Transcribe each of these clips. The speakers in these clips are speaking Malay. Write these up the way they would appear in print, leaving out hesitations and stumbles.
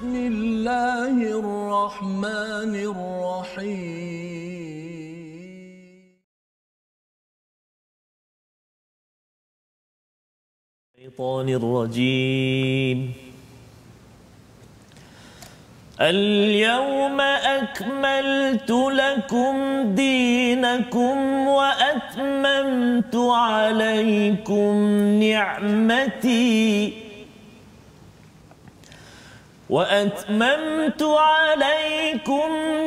Bismillahirrahmanirrahim. Syaitanirrajim. اليوم أكملت لكم دينكم وأتممت عليكم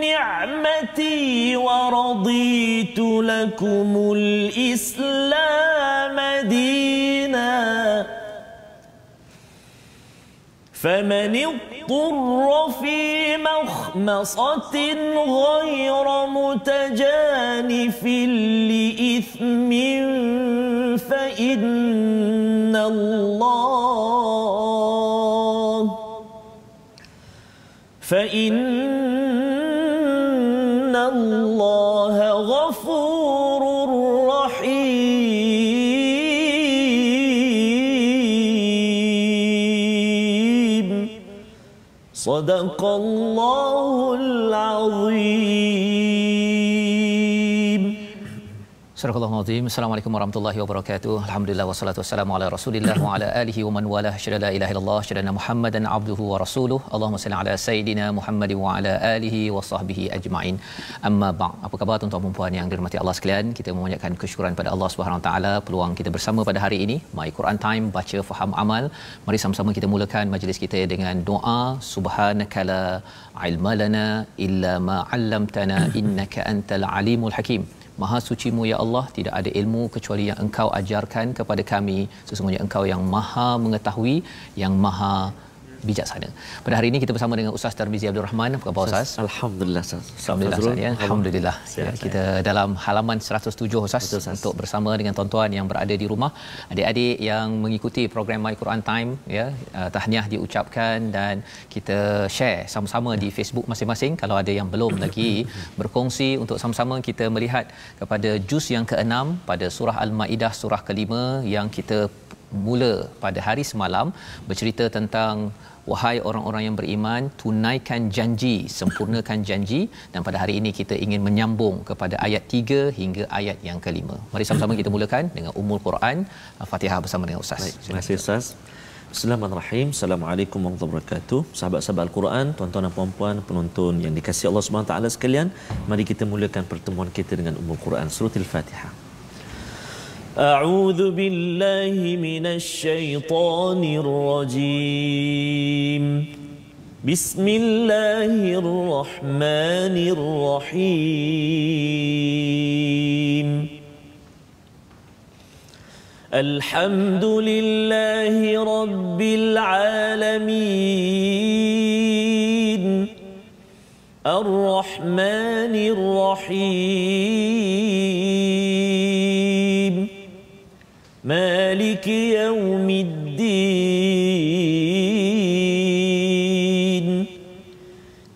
نعمتي ورضيت لكم الإسلام دينا فمن اضطر في مخمصة غير متجانف لإثم فإن الله غفور رحيم. صدق الله العظيم. Surah Al-Azim. Assalamualaikum warahmatullahi wabarakatuh. Alhamdulillah wassalatu wassalamu ala Rasulillah wa ala alihi wa man walah. Syada la ilaha illallah, syada Muhammadan abduhu wa rasuluhu. Allahumma salli ala sayidina Muhammad wa ala alihi wa sahbihi ajma'in. Amma ba'd. Apa khabar tuan-tuan dan puan yang dirahmati Allah sekalian? Kita memanjatkan kesyukuran pada Allah Subhanahu wa taala peluang kita bersama pada hari ini, My Quran Time, baca faham amal. Mari sama-sama kita mulakan majlis kita dengan doa. Subhanakala ilma lana illa ma 'allamtana innaka antal alimul hakim. Maha sucimu ya Allah, tidak ada ilmu kecuali yang Engkau ajarkan kepada kami. Sesungguhnya Engkau yang Maha mengetahui, yang Maha bijaksana. Pada hari ini kita bersama dengan Ustaz Tarmizi Abdul Rahman. Apa khabar Ustaz? Alhamdulillah Ustaz. Alhamdulillah. Ya. Alhamdulillah. Ya, kita dalam halaman 107 Ustaz. Betul, untuk bersama dengan tuan-tuan yang berada di rumah, adik-adik yang mengikuti program My Quran Time, ya, tahniah diucapkan dan kita share sama-sama di Facebook masing-masing. Kalau ada yang belum lagi berkongsi untuk sama-sama kita melihat kepada juz yang ke-6 pada surah Al-Maidah, surah ke-5 yang kita mula pada hari semalam, bercerita tentang wahai orang-orang yang beriman, tunaikan janji, sempurnakan janji, dan pada hari ini kita ingin menyambung kepada ayat 3 hingga ayat yang ke-5. Mari sama-sama kita mulakan dengan Ummul Quran, Al-Fatihah bersama dengan Ustaz. Baik, terima kasih Ustaz. Bismillahirrahmanirrahim. Assalamualaikum warahmatullahi wabarakatuh. Sahabat-sahabat Al-Quran, tuan-tuan dan puan-puan penonton yang dikasihi Allah Subhanahu wa taala sekalian, mari kita mulakan pertemuan kita dengan Ummul Quran, surah Al-Fatihah. أعوذ بالله من الشيطان الرجيم بسم الله الرحمن الرحيم الحمد لله رب العالمين الرحمن الرحيم مالك يوم الدين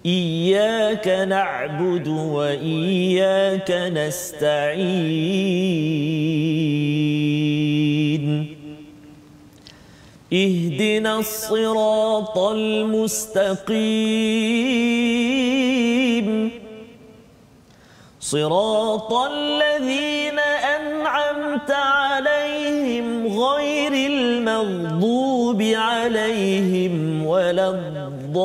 إياك نعبد وإياك نستعين اهدنا الصراط المستقيم صراط الذين أنعمت عليهم غير المغضوب عليهم ولا الضالين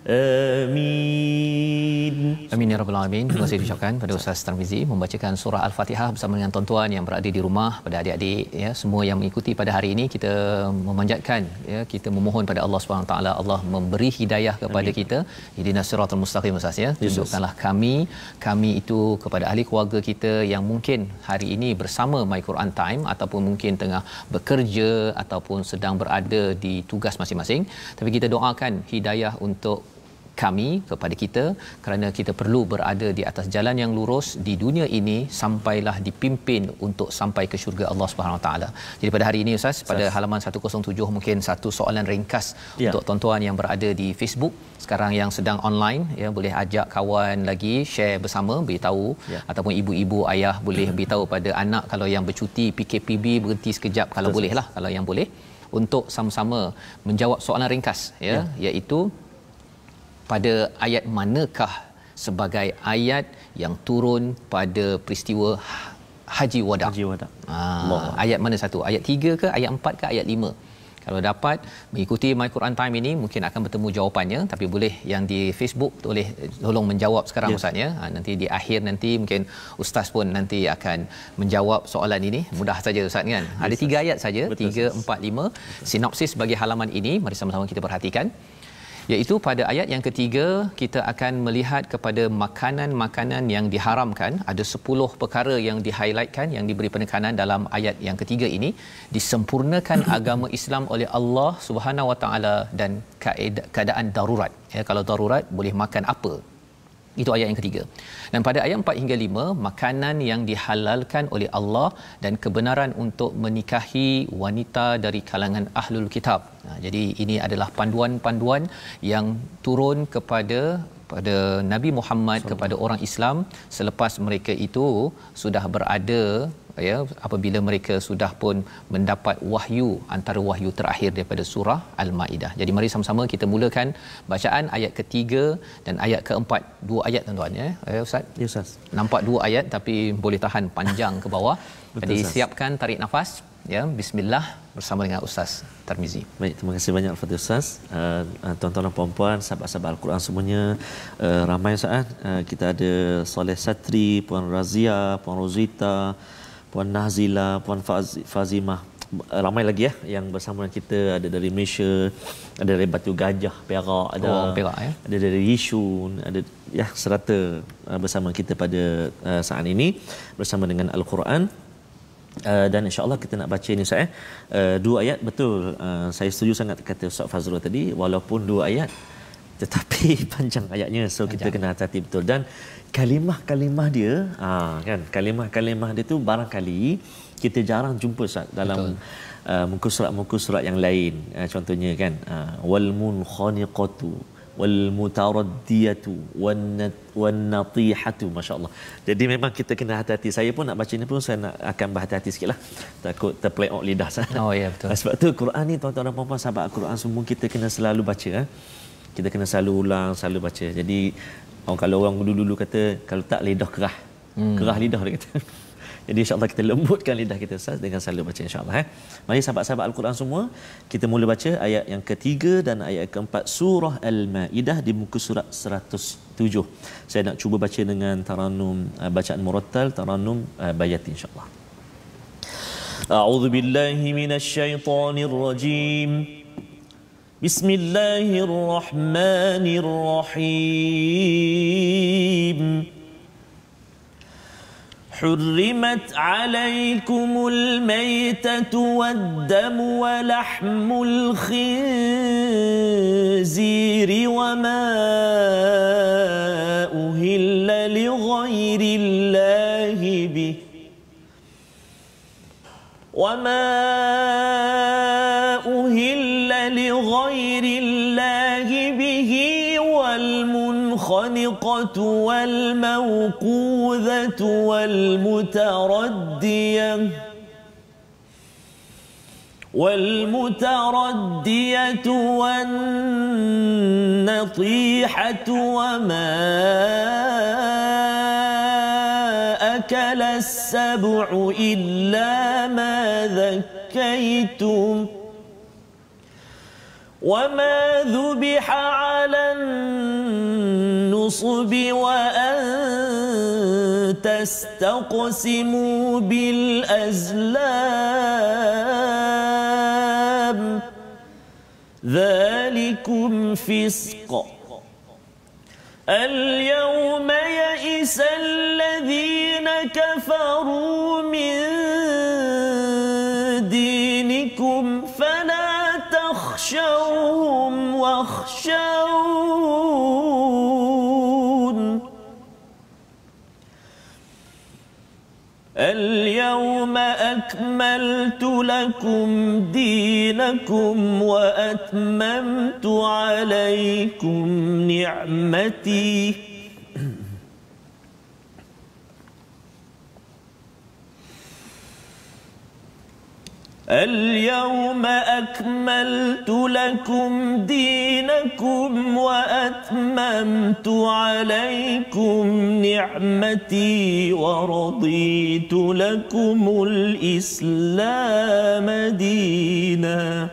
آمين. Amin ya rabbal alamin. Terima kasih diucapkan pada Ustaz Tarmizi membacakan surah Al-Fatihah bersama dengan tuan-tuan yang berada di rumah, pada adik-adik, ya, semua yang mengikuti pada hari ini. Kita memanjatkan, ya, kita memohon pada Allah Subhanahu taala, Allah memberi hidayah kepada kita. Ihdinas siratal mustaqim Ustaz, ya. Tunjukkanlah kami itu kepada ahli keluarga kita yang mungkin hari ini bersama My Quran Time ataupun mungkin tengah bekerja ataupun sedang berada di tugas masing-masing. Tapi kita doakan hidayah untuk kami, kepada kita, kerana kita perlu berada di atas jalan yang lurus di dunia ini sampailah dipimpin untuk sampai ke syurga Allah Subhanahu Wa Taala. Jadi pada hari ini Ustaz, pada halaman 107 mungkin satu soalan ringkas untuk tuan-tuan yang berada di Facebook sekarang yang sedang online, ya, boleh ajak kawan lagi share bersama, beritahu ataupun ibu-ibu ayah boleh beritahu pada anak kalau yang bercuti PKPB berhenti sekejap kalau boleh lah, kalau yang boleh, untuk sama-sama menjawab soalan ringkas, iaitu pada ayat manakah sebagai ayat yang turun pada peristiwa Haji Wada. Ayat mana satu? Ayat 3 ke, ayat 4 ke, ayat 5? Kalau dapat mengikuti My Quran Time ini mungkin akan bertemu jawapannya, tapi boleh yang di Facebook boleh tolong menjawab sekarang Ustaz, ya. Nanti di akhir nanti mungkin Ustaz pun nanti akan menjawab soalan ini. Mudah saja Ustaz, kan? Ada 3 ayat saja, 3, 4, 5. Sinopsis bagi halaman ini mari sama-sama kita perhatikan. Iaitu pada ayat yang ketiga kita akan melihat kepada makanan-makanan yang diharamkan. Ada 10 perkara yang di-highlightkan, yang diberi penekanan dalam ayat yang ketiga ini. Disempurnakan agama Islam oleh Allah Subhanahu Wa Taala dan keadaan darurat. Ya, kalau darurat boleh makan apa? Itu ayat yang ketiga. Dan pada ayat 4 hingga 5, makanan yang dihalalkan oleh Allah dan kebenaran untuk menikahi wanita dari kalangan ahlul kitab. Jadi ini adalah panduan-panduan yang turun kepada Nabi Muhammad, kepada orang Islam selepas mereka itu sudah berada, ya, apabila mereka sudah pun mendapat wahyu, antara wahyu terakhir daripada surah Al-Maidah. Jadi mari sama-sama kita mulakan bacaan ayat ketiga dan ayat keempat. 2 ayat tuan-tuan, ya Ustaz. Ya Ustaz. Nampak 2 ayat tapi boleh tahan panjang ke bawah. Jadi siapkan, tarik nafas, ya. Bismillah bersama dengan Ustaz Tarmizi. Baik, terima kasih banyak Al-Fatihah Ustaz. Tuan-tuan dan puan-puan, sahabat-sahabat Al-Quran semuanya, ramai Ustaz. Kita ada Soleh Satri, Puan Razia, Puan Rozita, Puan Nazila, Puan Fazimah, ramai lagi, ya, yang bersama dengan kita. Ada dari Malaysia, ada dari Batu Gajah, Perak, ada Perak, ya. Ada dari Yishun, ada, ya, serata bersama kita pada saat ini bersama dengan Al-Quran. Dan insya-Allah kita nak baca ni Ustaz, 2 ayat. Betul, saya setuju sangat kata Ustaz Fazrul tadi, walaupun 2 ayat tetapi panjang ayatnya, so kita kena hati-hati betul. Dan kalimah-kalimah dia, kan, kalimah-kalimah dia tu barangkali kita jarang jumpa Ustaz dalam muka surat yang lain. Contohnya, kan, wal munkhaniqatu wal mutaraddiyatu wan natihatu, masya-Allah. Jadi memang kita kena hati-hati. Saya pun nak baca ni pun saya akan berhati-hati sikitlah, takut terpeleok lidah saya. Oh ya, betul. Sebab tu Quran ni, tuan-tuan dan puan-puan sahabat Al-Quran semua, kita kena selalu baca, kita kena selalu ulang, selalu baca. Jadi kalau orang dulu-dulu kata kalau tak lidah kerah, kerah lidah dia kata. Jadi insya-Allah kita lembutkan lidah kita Ustaz dengan selalu baca, insya-Allah. Mari sahabat-sahabat Al-Quran semua, kita mula baca ayat yang ketiga dan ayat keempat surah Al-Maidah di muka surat 107. Saya nak cuba baca dengan taranum, bacaan murattal, taranum bayati, insya-Allah. A'udzu billahi minasyaitonir rajim. Bismillahirrahmanirrahim. حرمت عليكم الميتة والدم ولحم الخنزير وما أهل لغير الله به والمنخنقة والموقوذة والمتردية والنطيحة وما أكل السبع إلا ما ذكيتم وما ذبح على النصب وأن تستقسموا بالأزلام ذلكم فسق اليوم يئس الذين كفروا من دينكم فلا تخشوهم واخشون أكملت لكم دينكم وأتممت عليكم نعمتي اليوم أكملت لكم دينكم وأتممت عليكم نعمتي ورضيت لكم الإسلام دينا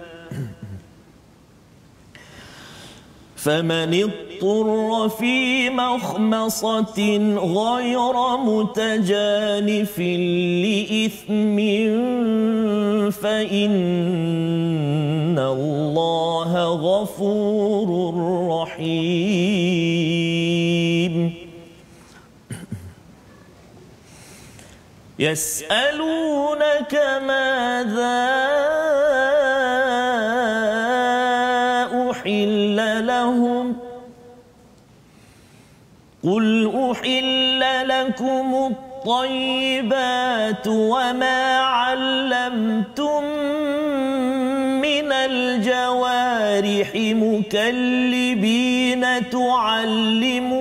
فمن اضطر في مخمصة غير متجانف لإثم فإن الله غفور رحيم يسألونك ماذا أحل لهم قل أحل لكم الطيبات وما علمتم من الجوارح مكلبين تعلمونهن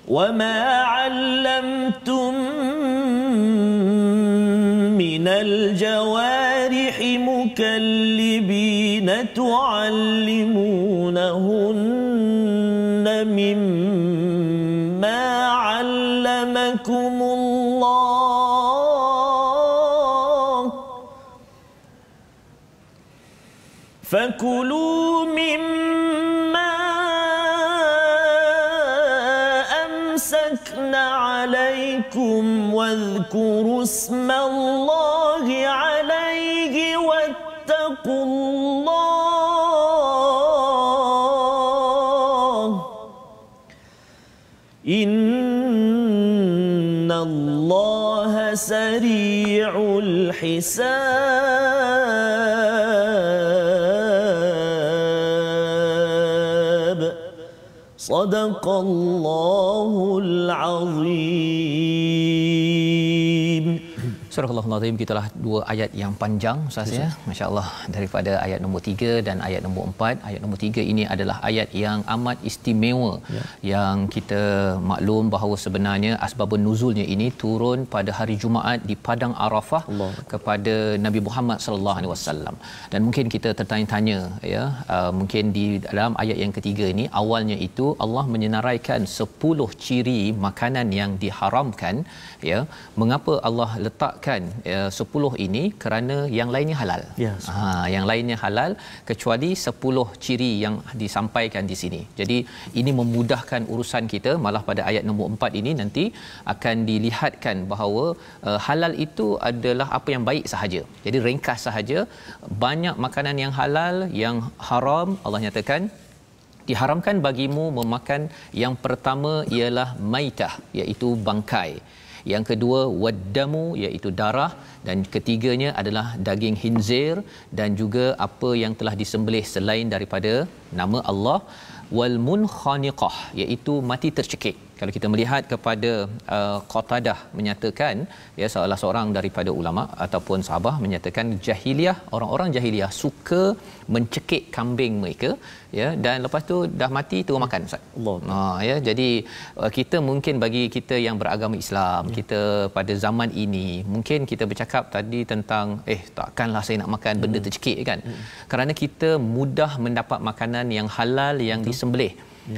وما علمتم من الجوارح مكلبين تعلمونهن مما علمكم الله فكلوا مما أمسكن عليكم واذكروا اسم الله عليه واتقوا الله إن الله سريع الحساب صدق الله العظيم. Surah Al-Azim, gitulah dua ayat yang panjang Ustaz ya. Masya-Allah, daripada ayat nombor 3 dan ayat nombor 4. Ayat nombor 3 ini adalah ayat yang amat istimewa yang kita maklum bahawa sebenarnya asbabun nuzulnya ini turun pada hari Jumaat di padang Arafah kepada Nabi Muhammad sallallahu alaihi wasallam. Dan mungkin kita tertanya-tanya ya, mungkin di dalam ayat yang ketiga ini awalnya itu Allah menyenaraikan 10 ciri makanan yang diharamkan ya. Mengapa Allah letakkan 10 ini? Kerana yang lainnya halal. Yang lainnya halal kecuali 10 ciri yang disampaikan di sini. Jadi ini memudahkan urusan kita. Malah pada ayat nombor 4 ini nanti akan dilihatkan bahawa halal itu adalah apa yang baik sahaja. Jadi ringkas sahaja, banyak makanan yang halal, yang haram Allah nyatakan diharamkan bagimu memakan. Yang pertama ialah maitah, iaitu bangkai. Yang kedua waddamu, iaitu darah, dan ketiganya adalah daging khinzir dan juga apa yang telah disembelih selain daripada nama Allah. Wal munkhaniqah, iaitu mati tercekik. Kalau kita melihat kepada Qatadah menyatakan ya, salah seorang daripada ulama ataupun sahabah menyatakan jahiliah, orang-orang jahiliah suka mencekik kambing mereka ya, dan lepas tu dah mati terus makan Ustaz. Ya, jadi kita mungkin bagi kita yang beragama Islam, kita pada zaman ini mungkin kita bercakap tadi tentang takkanlah saya nak makan benda tercekik kan. Kerana kita mudah mendapat makanan yang halal yang disembelih.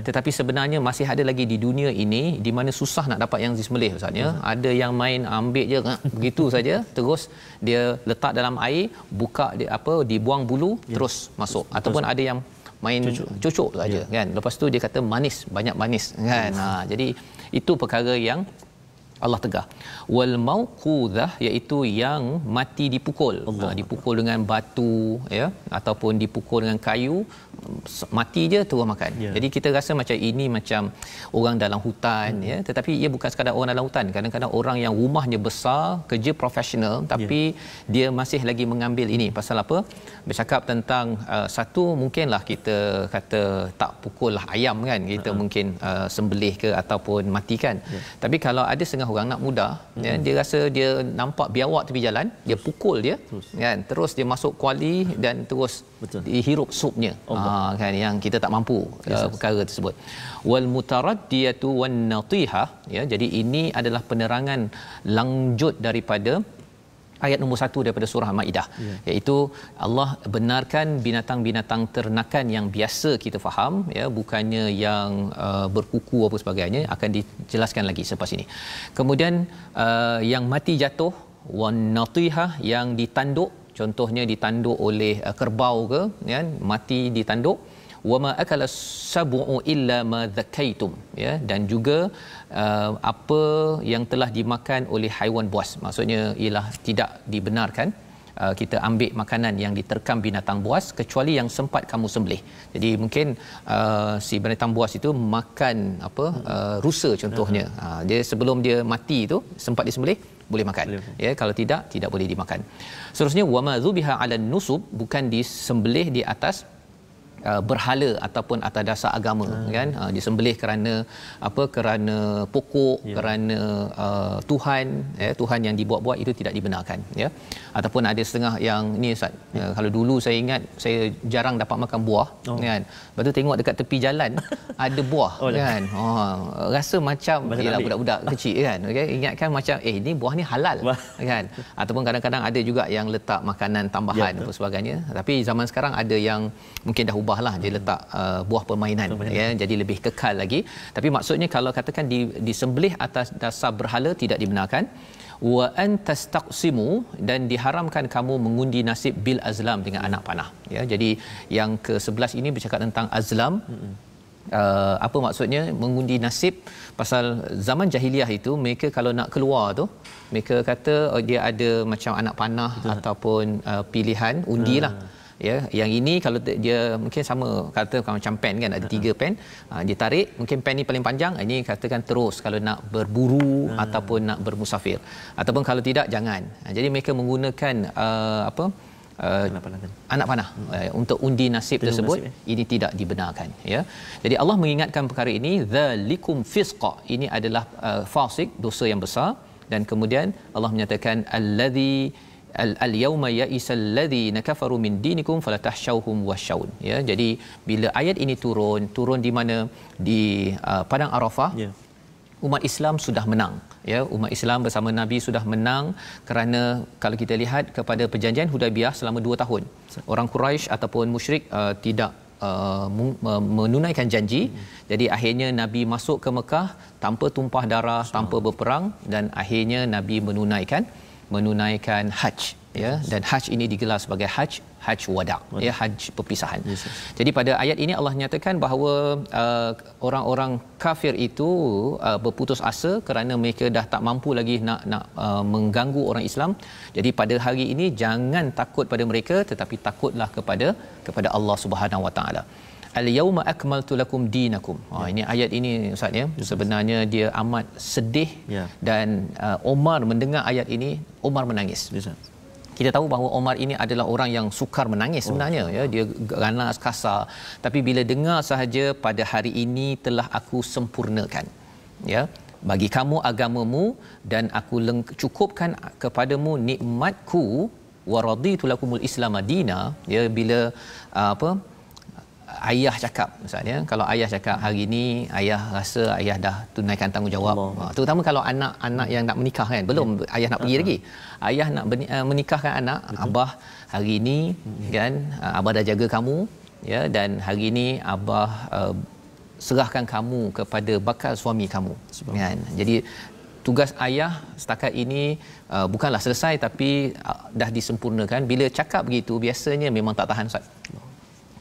Tetapi sebenarnya masih ada lagi di dunia ini di mana susah nak dapat yang disembelih Ustaz ya. Ada yang main ambil je begitu saja, terus dia letak dalam air, buka dia dibuang bulu terus masuk. Ataupun ada yang main cucuk saja kan. Lepas tu dia kata manis, banyak manis kan. Jadi itu perkara yang Allah tegah. Wal mauqudzah, iaitu yang mati dipukul. Dipukul dengan batu ya, ataupun dipukul dengan kayu. mati je terus makan. Jadi kita rasa macam ini macam orang dalam hutan ya, tetapi ia bukan sekadar orang dalam hutan. Kadang-kadang orang yang rumahnya besar, kerja profesional tapi dia masih lagi mengambil ini. Pasal apa? Bercakap tentang satu, mungkinlah kita kata tak pukul lah ayam kan, kita mungkin sembelih ke ataupun matikan. Tapi kalau ada setengah orang nak mudah ya, dia rasa dia nampak biawak tepi jalan, dia pukul dia kan, terus dia masuk kuali dan terus dihirup supnya. Kan yang kita tak mampu perkara tersebut. Wal mutaraddiyatu wan natihah ya, jadi ini adalah penerangan lanjut daripada ayat nombor 1 daripada surah Maidah, iaitu Allah benarkan binatang-binatang ternakan yang biasa kita faham ya, bukannya yang berkuku apa sebagainya, akan dijelaskan lagi selepas ini. Kemudian yang mati jatuh, wan natihah yang ditanduk, contohnya ditanduk oleh kerbau ke ya, mati ditanduk. Wama akala sab'u illa ma zakaitum ya, dan juga apa yang telah dimakan oleh haiwan buas, maksudnya ialah tidak dibenarkan kita ambil makanan yang diterkam binatang buas kecuali yang sempat kamu sembelih. Jadi mungkin si binatang buas itu makan apa rusa contohnya, dia sebelum dia mati itu sempat disembelih, boleh makan ya, kalau tidak boleh dimakan. Seterusnya wama zubiha 'ala nusub, bukan disembelih di atas berhala ataupun atas dasar agama kan, disembelih kerana apa, kerana pokok, kerana Tuhan ya, Tuhan yang dibuat-buat itu tidak dibenarkan ya. Ataupun ada setengah yang ni Ustaz, kalau dulu saya ingat saya jarang dapat makan buah kan, lepas tu tengok dekat tepi jalan ada buah kan, rasa macam ialah budak-budak kecil kan, okey, ingatkan macam ini buah ni halal kan. Ataupun kadang-kadang ada juga yang letak makanan tambahan apa sebagainya, tapi zaman sekarang ada yang mungkin dah ubahlah, dia letak buah permainan ya, jadi lebih kekal lagi. Tapi maksudnya kalau katakan disembelih atas dasar berhala tidak dibenarkan. Wa antastaqsimu, dan diharamkan kamu mengundi nasib bil azlam, dengan anak panah ya. Jadi yang ke-11 ini bercakap tentang azlam. Apa maksudnya mengundi nasib? Pasal zaman jahiliah itu mereka kalau nak keluar tu, mereka kata dia ada macam anak panah ataupun pilihan undilah ya. Yang ini kalau dia mungkin sama, kata macam pen kan, ada 3 pen, dia tarik, mungkin pen ni paling panjang, ini katakan terus kalau nak berburu ataupun nak bermusafir, ataupun kalau tidak jangan. Jadi mereka menggunakan anak panah untuk undi nasib tersebut, ini tidak dibenarkan ya. Jadi Allah mengingatkan perkara ini, zalikum fisqa, ini adalah fasik, dosa yang besar. Dan kemudian Allah menyatakan allazi al-yawma ya'isal ladzina kafaru min dinikum fala tahshawhum washaun ya. Jadi bila ayat ini turun di mana, di padang Arafah, umat Islam sudah menang ya, umat Islam bersama Nabi sudah menang, kerana kalau kita lihat kepada perjanjian Hudaibiyah selama 2 tahun orang Quraisy ataupun musyrik tidak menunaikan janji. Jadi akhirnya Nabi masuk ke Mekah tanpa tumpah darah, tanpa berperang, dan akhirnya Nabi menunaikan haji ya, dan haji ini digelar sebagai haji wada ya, haji perpisahan. Jadi pada ayat ini Allah nyatakan bahawa orang-orang kafir itu berputus asa kerana mereka dah tak mampu lagi nak mengganggu orang Islam. Jadi pada hari ini jangan takut pada mereka, tetapi takutlah kepada Allah Subhanahu Wa Taala. Al-yawma akmaltu lakum dinakum. Ini ayat ini Ustaz ya, sebenarnya dia amat sedih dan Omar mendengar ayat ini, Omar menangis. Kita tahu bahawa Omar ini adalah orang yang sukar menangis sebenarnya ya, dia ganas kasar, tapi bila dengar sahaja pada hari ini telah aku sempurnakan ya bagi kamu agamamu, dan aku cukupkan kepadamu nikmatku, wa raditu lakumul islam madina ya. Bila ayah cakap misalnya, kalau ayah cakap hari ini ayah rasa ayah dah tunaikan tanggungjawab, terutama kalau anak yang nak menikah kan, belum ayah nak pergi lagi, ayah nak menikahkan anak, abah hari ini kan abah dah jaga kamu ya, dan hari ini abah serahkan kamu kepada bakal suami kamu kan. Jadi tugas ayah setakat ini bukanlah selesai, tapi dah disempurnakan. Bila cakap begitu biasanya memang tak tahan Ustaz,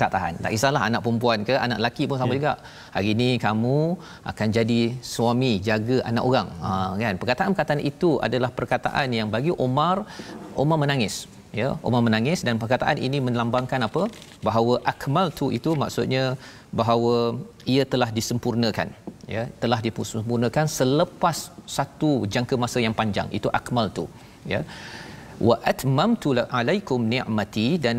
tak tahan. Tak kisahlah anak perempuan ke anak lelaki pun sama juga. Hari ini kamu akan jadi suami, jaga anak orang kan. Perkataan-perkataan itu adalah perkataan yang bagi Omar menangis ya, Umar menangis, dan perkataan ini melambangkan apa? Bahawa akmaltu itu maksudnya bahawa ia telah disempurnakan, ya, telah disempurnakan selepas satu jangka masa yang panjang. Itu akmaltu, ya. Wa atmamtu alaikum ni'mati, dan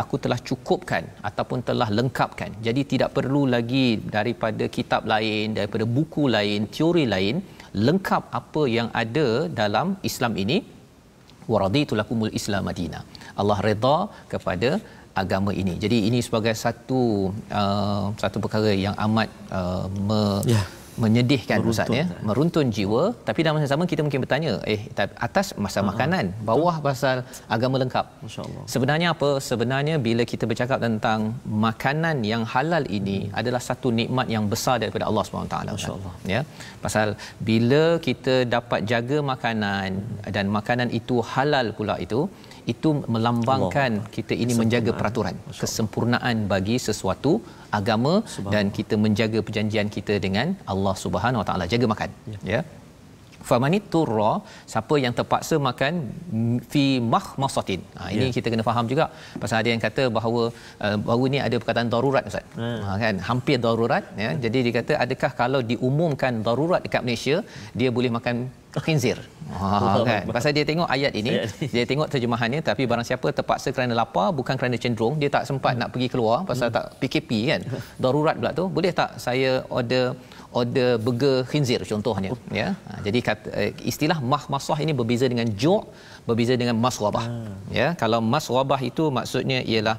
aku telah cukupkan ataupun telah lengkapkan. Jadi tidak perlu lagi daripada kitab lain, daripada buku lain, teori lain, lengkap apa yang ada dalam Islam ini. Wa raditu lakumul Islam madina. Allah redha kepada agama ini. Jadi ini sebagai satu perkara yang amat menyedihkan, Ustaz, ya, meruntun jiwa. Tapi dalam masa yang sama kita mungkin bertanya, atas pasal makanan, bawah pasal agama lengkap. Masya-Allah. Sebenarnya apa? Sebenarnya bila kita bercakap tentang makanan yang halal ini adalah satu nikmat yang besar daripada Allah SWT. Masya-Allah. Ya. Pasal bila kita dapat jaga makanan dan makanan itu halal pula, itu melambangkan kita ini menjaga peraturan, kesempurnaan bagi sesuatu agama, dan kita menjaga perjanjian kita dengan Allah Subhanahu Wa Taala, jaga makan, ya. Famaniturra, siapa yang terpaksa makan fi makhmasatin. Ini kita kena faham juga, pasal ada yang kata bahawa baru ni ada perkataan darurat, Ustaz. Kan hampir darurat, ya. Jadi dia kata adakah kalau diumumkan darurat dekat Malaysia dia boleh makan khinzir. Kan pasal dia tengok ayat ini, dia tengok terjemahannya, tapi barang siapa terpaksa kerana lapar, bukan kerana cenderung, dia tak sempat nak pergi keluar pasal tak PKP kan, darurat pula tu, boleh tak saya order burger khinzir contohnya, ya. Jadi istilah mahmasah ini berbeza dengan ju', berbeza dengan maswabah. Ya, kalau maswabah itu maksudnya ialah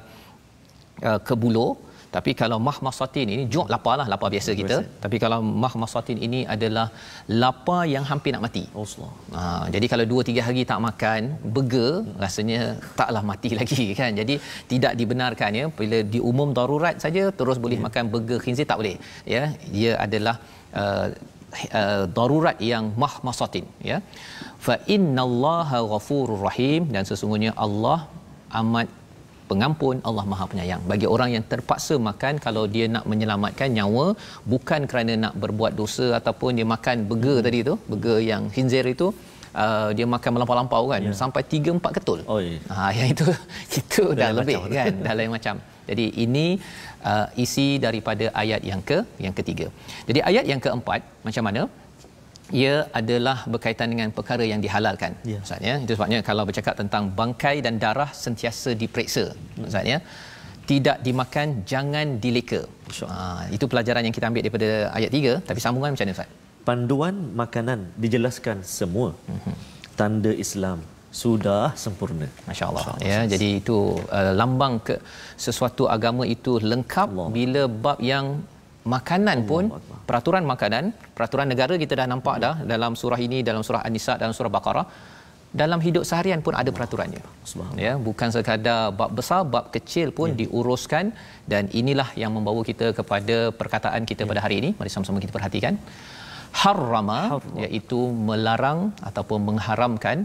kebulur. Tapi kalau mahmasatin ini ju' lapar biasa kita. Tapi kalau mahmasatin ini adalah lapar yang hampir nak mati. Jadi kalau 2-3 hari tak makan burger, rasanya taklah mati lagi kan. Jadi tidak dibenarkan, ya, bila diumum darurat saja terus boleh makan burger khinzir, tak boleh, ya. Dia adalah darurat yang mahmasatin, ya. Fa innallaha ghafurur rahim, dan sesungguhnya Allah amat pengampun, Allah Maha Penyayang bagi orang yang terpaksa makan. Kalau dia nak menyelamatkan nyawa, bukan kerana nak berbuat dosa ataupun dia makan burger tadi tu, burger yang khinzir itu, dia makan melampau-lampau kan, sampai 3-4 ketul. Yang itu dah lebih kan, dah lain macam. Jadi ini isi daripada ayat yang ketiga. Jadi ayat yang keempat macam mana? Ia adalah berkaitan dengan perkara yang dihalalkan. Ustaz, ya. Itu sebabnya kalau bercakap tentang bangkai dan darah sentiasa diperiksa. Ustaz, ya. Tidak dimakan, jangan dileka. Itu pelajaran yang kita ambil daripada ayat 3. Tapi sambungan macam mana, Ustaz? Panduan makanan dijelaskan semua. Tanda Islam sudah sempurna. Masya-Allah. Ya, jadi itu lambang ke sesuatu agama itu lengkap. Bila bab yang makanan pun, peraturan makanan, peraturan negara kita dah nampak dah dalam surah ini, dalam surah An-Nisa, dalam surah Baqarah. Dalam hidup seharian pun ada peraturannya. Ya, bukan sekadar bab besar, bab kecil pun diuruskan, dan inilah yang membawa kita kepada perkataan kita pada hari ini. Mari sama-sama kita perhatikan. Harrama, iaitu melarang ataupun mengharamkan.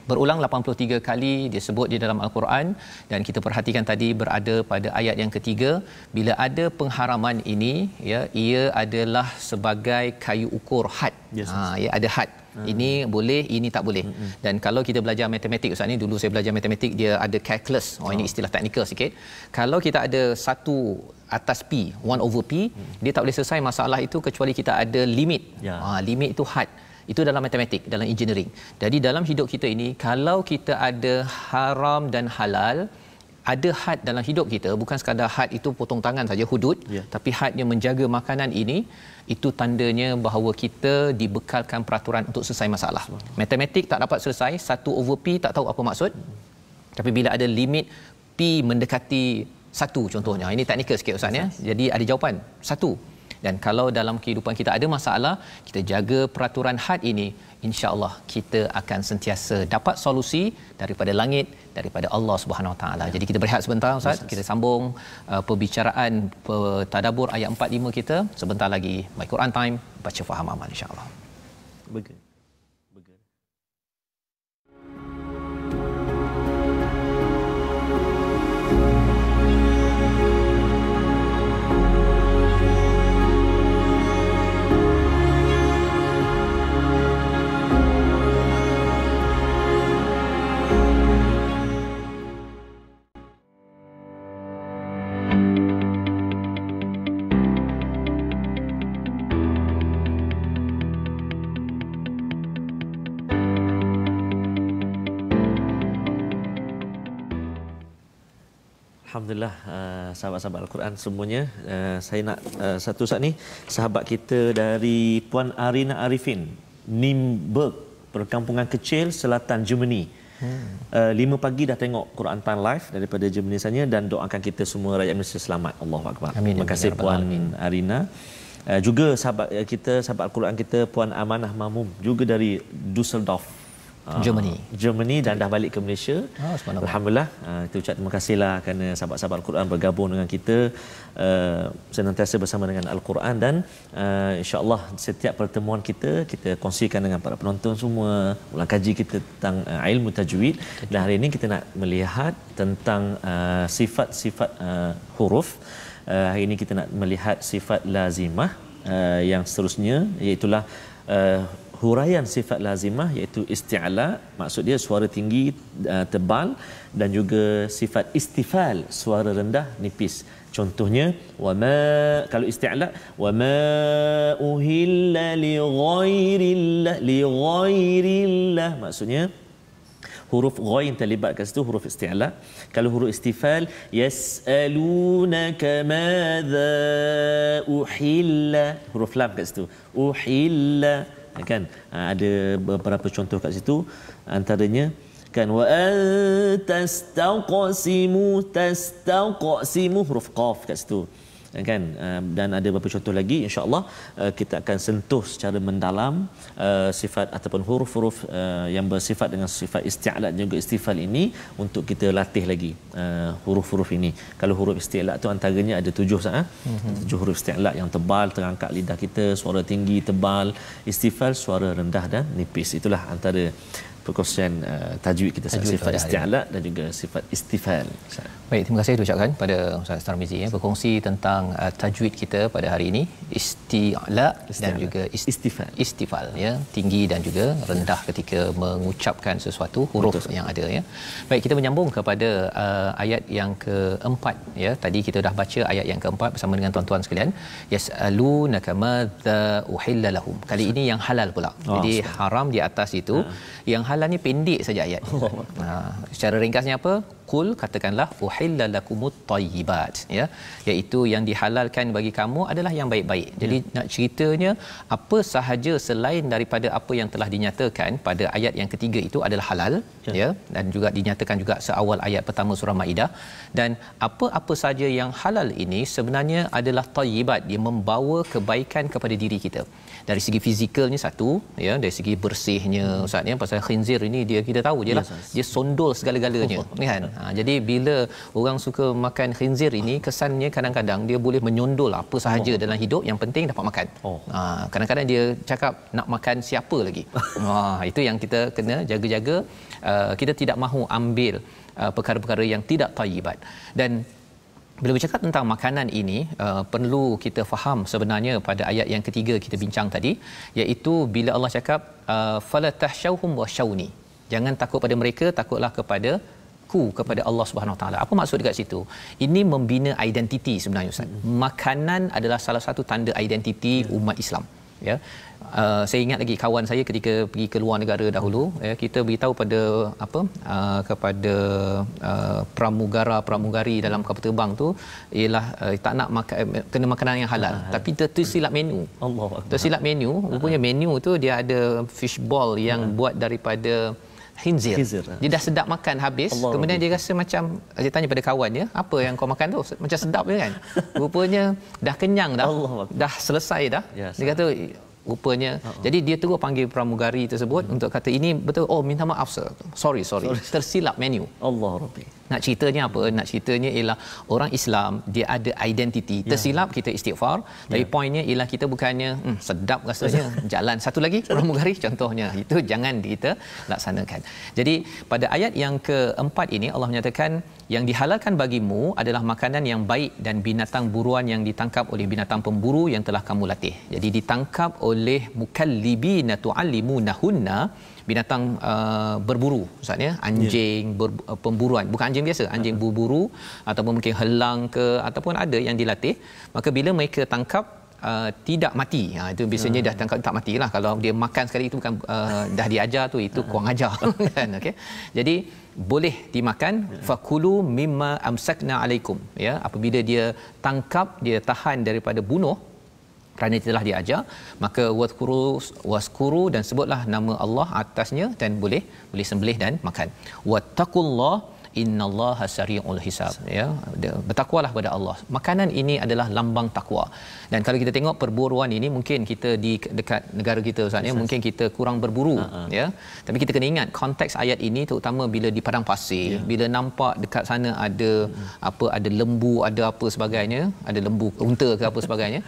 Berulang 83 kali disebut di dalam Al-Quran, dan kita perhatikan tadi berada pada ayat yang ketiga. Bila ada pengharaman ini, ya, ia adalah sebagai kayu ukur had. Ya, ada had. Ini boleh, ini tak boleh. Dan kalau kita belajar matematik, Ustaz, ni dulu saya belajar matematik, dia ada calculus. Ini istilah teknikal sikit. Kalau kita ada 1 atas P, 1 over P, dia tak boleh selesai masalah itu kecuali kita ada limit. Limit itu had. Itu dalam matematik, dalam engineering. Jadi dalam hidup kita ini, kalau kita ada haram dan halal, ada had dalam hidup kita, bukan sekadar had itu potong tangan saja, hudud, tapi hadnya menjaga makanan ini, itu tandanya bahawa kita dibekalkan peraturan untuk selesai masalah. Matematik tak dapat selesai, 1 over P tak tahu apa maksud. Tapi bila ada limit P mendekati 1 contohnya, ini teknikal sikit, Ustaz, ya. Jadi ada jawapan 1. Dan kalau dalam kehidupan kita ada masalah, kita jaga peraturan had ini, insya-Allah kita akan sentiasa dapat solusi daripada langit, daripada Allah Subhanahu Wa Taala. Jadi kita berehat sebentar, Ustaz. Kita sambung perbicaraan tadabbur ayat 4-5 kita sebentar lagi. My Quran Time, baca faham amal, insya-Allah. Alhamdulillah, sahabat-sahabat Al-Quran semuanya, saya nak satu saat ni sahabat kita dari Puan Arina Arifin, Nimburg, perkampungan kecil selatan Germany. 5 pagi dah tengok Quran Time Live daripada Germany sana, dan doakan kita semua rakyat Malaysia selamat. Allahu Akbar. Amin. Terima kasih Puan Arina. Juga sahabat kita, sahabat Al-Quran kita, Puan Amanah Mamum, juga dari Dusseldorf, Germany, dan dah balik ke Malaysia. Alhamdulillah. Kita ucap terima kasihlah kerana sahabat-sahabat Al-Quran bergabung dengan kita, senantiasa bersama dengan Al-Quran, dan insya-Allah setiap pertemuan kita kongsikan dengan para penonton semua ulang kaji kita tentang ilmu tajwid. Dan hari ini kita nak melihat tentang sifat-sifat huruf. Hari ini kita nak melihat sifat lazimah, yang seterusnya iaitulah huraian sifat lazimah, iaitu isti'la, maksud dia suara tinggi tebal, dan juga sifat istifal, suara rendah nipis. Contohnya wama, kalau isti'la, wama uhilla li ghairillah, maksudnya huruf ghain yang terlibat kat situ huruf isti'la. Kalau huruf istifal, yas'alunaka madza uhilla, huruf lam kat situ, uhilla, kan. Ada beberapa contoh kat situ, antaranya kan wa tastaqsimu, huruf qaf kat situ, kan. Dan ada beberapa contoh lagi. InsyaAllah kita akan sentuh secara mendalam sifat ataupun huruf-huruf yang bersifat dengan sifat isti'la dan juga istifal ini, untuk kita latih lagi huruf-huruf ini. Kalau huruf isti'la tu antaranya ada 7 sahaja. 7 huruf isti'la yang tebal, terangkat lidah kita, suara tinggi, tebal. Istifal, suara rendah dan nipis. Itulah antara perkongsian tajwid kita, sifat isti'la dan juga sifat istifal. Baik, terima kasih diucapkan pada Ustaz Tarmizi berkongsi tentang tajwid kita pada hari ini, isti'la dan juga istifal, ya, tinggi dan juga rendah ketika mengucapkan sesuatu huruf yang ada, ya. Baik, kita menyambung kepada ayat yang keempat, ya. Tadi kita dah baca ayat yang keempat bersama dengan tuan-tuan sekalian, yas'alunaka madza uhilla lahum. Kali ini yang halal pula. Jadi haram di atas itu, yang halal ni pendek saja ayat. Secara ringkasnya apa? Qul, katakanlah, uhilla lakumut thayyibat, ya, iaitu yang dihalalkan bagi kamu adalah yang baik-baik. Jadi nak ceritanya apa sahaja selain daripada apa yang telah dinyatakan pada ayat yang ketiga itu adalah halal, ya, dan juga dinyatakan juga seawal ayat pertama surah Maidah. Dan apa-apa saja yang halal ini sebenarnya adalah thayyibat, dia membawa kebaikan kepada diri kita. Dari segi fizikalnya satu, ya, dari segi bersihnya, Ustaz, ya, pasal khinzir ini dia kita tahu je lah, dia sondol segala-galanya, kan. Jadi bila orang suka makan khinzir ini, kesannya kadang-kadang dia boleh menyondol apa sahaja dalam hidup, yang penting dapat makan. Kadang-kadang dia cakap nak makan siapa lagi. Itu yang kita kena jaga-jaga. Kita tidak mahu ambil perkara-perkara yang tidak thayyibat. Dan bila bercakap tentang makanan ini, perlu kita faham sebenarnya pada ayat yang ketiga kita bincang tadi, iaitu bila Allah cakap fala tahshawhum washawni, jangan takut pada mereka, takutlah kepada Allah Subhanahu Wa Taala. Apa maksud dekat situ? Ini membina identiti sebenarnya, Ustaz. Makanan adalah salah satu tanda identiti umat Islam, ya. Saya ingat lagi kawan saya ketika pergi ke luar negara dahulu, ya, kita beritahu pada kepada pramugari dalam kapal terbang tu ialah tak nak makan, kena makanan yang halal, tapi tersilap menu. Tersilap menu, rupanya menu tu dia ada fishball yang buat daripada khinzir. Dia dah sedap makan habis, kemudian dia rasa macam, dia tanya pada kawan dia, apa yang kau makan tu? Macam sedap je kan? Rupanya dah kenyang dah. Dah selesai dah. Dia kata rupanya. Jadi dia terus panggil pramugari tersebut untuk kata ini betul. Oh, minta maaf sir. Sorry. Tersilap menu. Allah Rabbi. Nak ceritanya apa? Nak ceritanya ialah orang Islam dia ada identiti. Tersilap kita istighfar. Tapi poinnya ialah kita bukannya sedap rasanya jalan satu lagi pramugari contohnya. Itu jangan kita laksanakan. Jadi pada ayat yang keempat ini Allah menyatakan yang dihalalkan bagimu adalah makanan yang baik dan binatang buruan yang ditangkap oleh binatang pemburu yang telah kamu latih. Jadi ditangkap oleh mukallibina tuallimunahunna, binatang berburu, maksudnya anjing pemburuan, bukan anjing biasa, anjing berburu ataupun mungkin helang ke, ataupun ada yang dilatih. Maka bila mereka tangkap, tidak mati. Itu biasanya dah tangkap tak matilah. Kalau dia makan sekali itu bukan dah diajar tu, itu kurang ajar kan. Okey. Jadi boleh dimakan. Fakulu mimma amsakna alaikum, ya, apabila dia tangkap, dia tahan daripada bunuh kerana telah diajar, maka waskuru dan sebutlah nama Allah atasnya dan boleh sembelih dan makan. Wattaqullah innallaha sari'ul hisab, ya, bertakwalah pada Allah. Makanan ini adalah lambang takwa. Dan kalau kita tengok perburuan ini, mungkin kita di dekat negara kita Ustaz, ya, mungkin kita kurang berburu, ya, tapi kita kena ingat konteks ayat ini terutama bila di padang pasir, bila nampak dekat sana ada ada lembu, ada apa sebagainya, ada lembu unta ke apa sebagainya.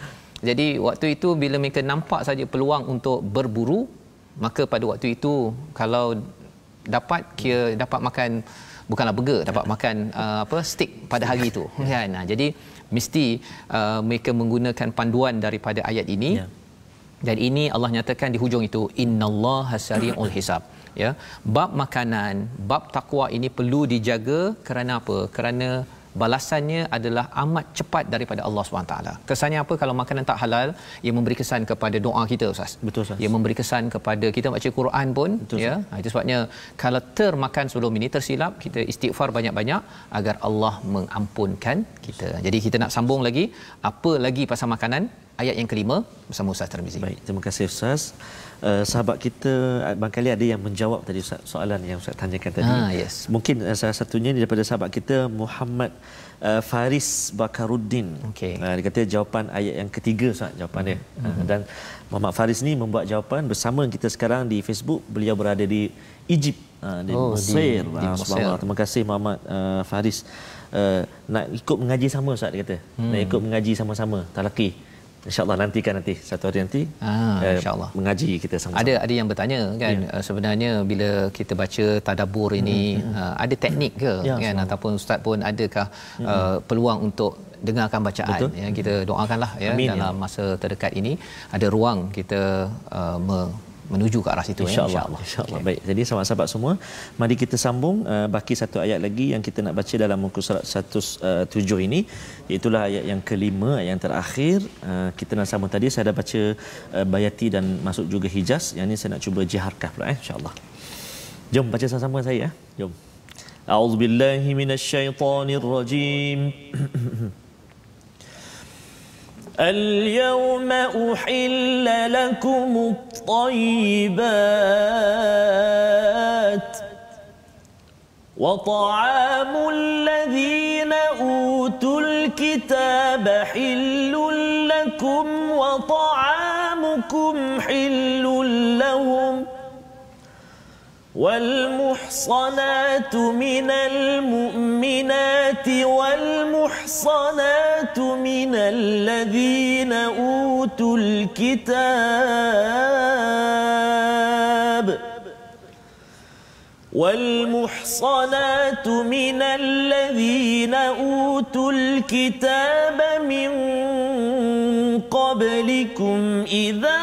Jadi waktu itu bila mereka nampak saja peluang untuk berburu, maka pada waktu itu kalau dapat makan, bukanlah burger, dapat makan steak pada hari itu kan. Jadi mesti mereka menggunakan panduan daripada ayat ini. Dan ini Allah nyatakan di hujung itu, innallaha sari'ul hisab, ya. Bab makanan, bab takwa ini perlu dijaga. Kerana apa? Kerana balasannya adalah amat cepat daripada Allah SWT. Kesannya apa kalau makanan tak halal? Ia memberi kesan kepada doa kita, Ustaz. Betul, Ustaz. Ia memberi kesan kepada kita baca Quran pun. Betul, ya. Itu sebabnya kalau termakan sebelum ini, tersilap, kita istighfar banyak-banyak agar Allah mengampunkan kita. Jadi kita nak sambung lagi, apa lagi pasal makanan, ayat yang kelima bersama Ustaz Tarmizi. Baik, terima kasih Ustaz. Sahabat kita barangkali ada yang menjawab tadi soalan yang Ustaz tanyakan tadi. Yes. Mungkin salah satunya daripada sahabat kita Muhammad Faris Bakaruddin. Okay. Dia kata jawapan ayat yang ketiga Ustaz, jawapan dia. Dan Muhammad Faris ni membuat jawapan bersama kita sekarang di Facebook. Beliau berada di Egypt, di Mesir. Subhanallah. Terima kasih Muhammad Faris. Nak ikut mengaji sama Ustaz, dia kata. Nak ikut mengaji sama-sama talaqi. InsyaAllah nantikan nanti satu hari nanti insyaAllah mengaji kita sama-sama. Ada yang bertanya kan, sebenarnya bila kita baca tadabbur ini ada teknik ke kan, ataupun ustaz pun adakah peluang untuk dengarkan bacaan. Yang kita doakanlah, ya. Amin, dalam masa terdekat ini ada ruang kita menuju ke arah situ, insya-Allah. Insya-Allah. Baik. Jadi sahabat-sahabat semua, mari kita sambung baki satu ayat lagi yang kita nak baca dalam muka surat 107 ini, iaitu ayat yang kelima, ayat yang terakhir. Kita nak sambung tadi saya dah baca Bayati dan masuk juga Hijaz. Yang ni saya nak cuba jiharkah pula, insya-Allah. Jom baca sama-sama saya, jom. A'udzubillahi minasyaitonirrajim. اليوم أحل لكم الطيبات وطعام الذين أوتوا الكتاب حل لكم وطعامكم حل لهم والمحصنات من المؤمنات والمحصنات من الذين أوتوا الكتاب والمحصنات من الذين أوتوا الكتاب من قبلكم إذا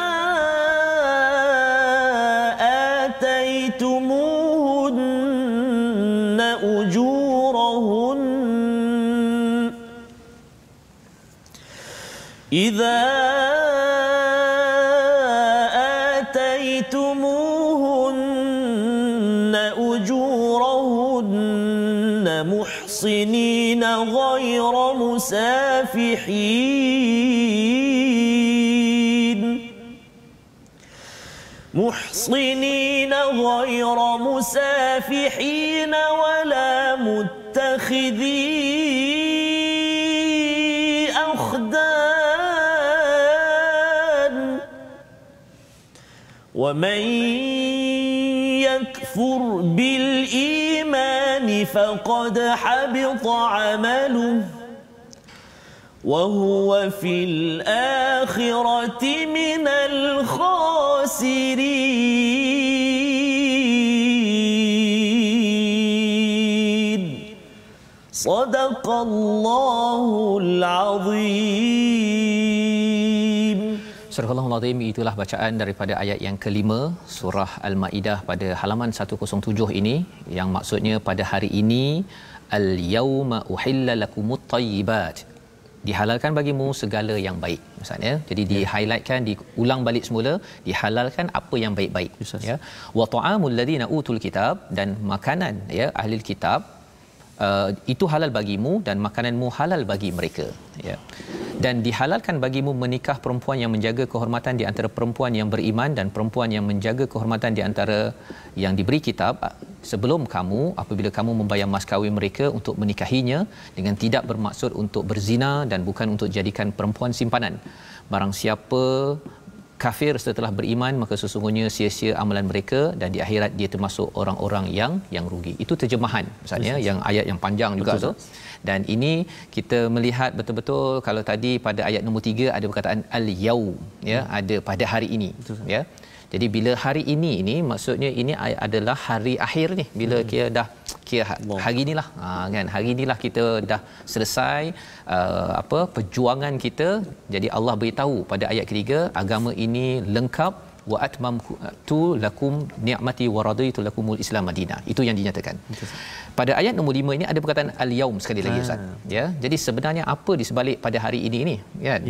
آتيتموهن أجورهن محصنين غير مسافحين ولا متخذي أخدان ومن يكفر بالإيمان فقد حبط عمله وهو في الآخرة من الخاسرين صدق الله العظيم. Surah Al-Azim, itulah bacaan daripada ayat yang kelima surah Al-Maidah pada halaman 107 ini, yang maksudnya pada hari ini al-yauma uhilla lakumut thayyibat, dihalalkan bagimu segala yang baik misalnya. Jadi di-highlightkan, diulang balik semula, dihalalkan apa yang baik-baik ya. Wa ta'amul ladzina utul kitab, dan makanan ya ahli kitab itu halal bagimu dan makananmu halal bagi mereka ya. Dan dihalalkan bagimu menikah perempuan yang menjaga kehormatan di antara perempuan yang beriman dan perempuan yang menjaga kehormatan di antara yang diberi kitab sebelum kamu, apabila kamu membayar mas kahwin mereka untuk menikahinya dengan tidak bermaksud untuk berzina dan bukan untuk jadikan perempuan simpanan. Barang siapa kafir setelah beriman, maka sesungguhnya sia-sia amalan mereka dan di akhirat dia termasuk orang-orang yang rugi. Itu terjemahan misalnya yang ayat yang panjang juga tu. Dan ini kita melihat betul-betul, kalau tadi pada ayat nombor 3 ada perkataan al-yaum ya, ada pada hari ini ya. Jadi bila hari ini maksudnya ini adalah hari akhir ni, bila kira dah hari inilah kan, hari inilah kita dah selesai perjuangan kita. Jadi Allah beritahu pada ayat ketiga, agama ini lengkap, wa atmamtu lakum ni'mati wa raditu lakumul Islam Madinah. Itu yang dinyatakan. Pada ayat nombor 5 ini ada perkataan al-yaum sekali lagi Ustaz ya. Jadi sebenarnya apa di sebalik pada hari ini kan?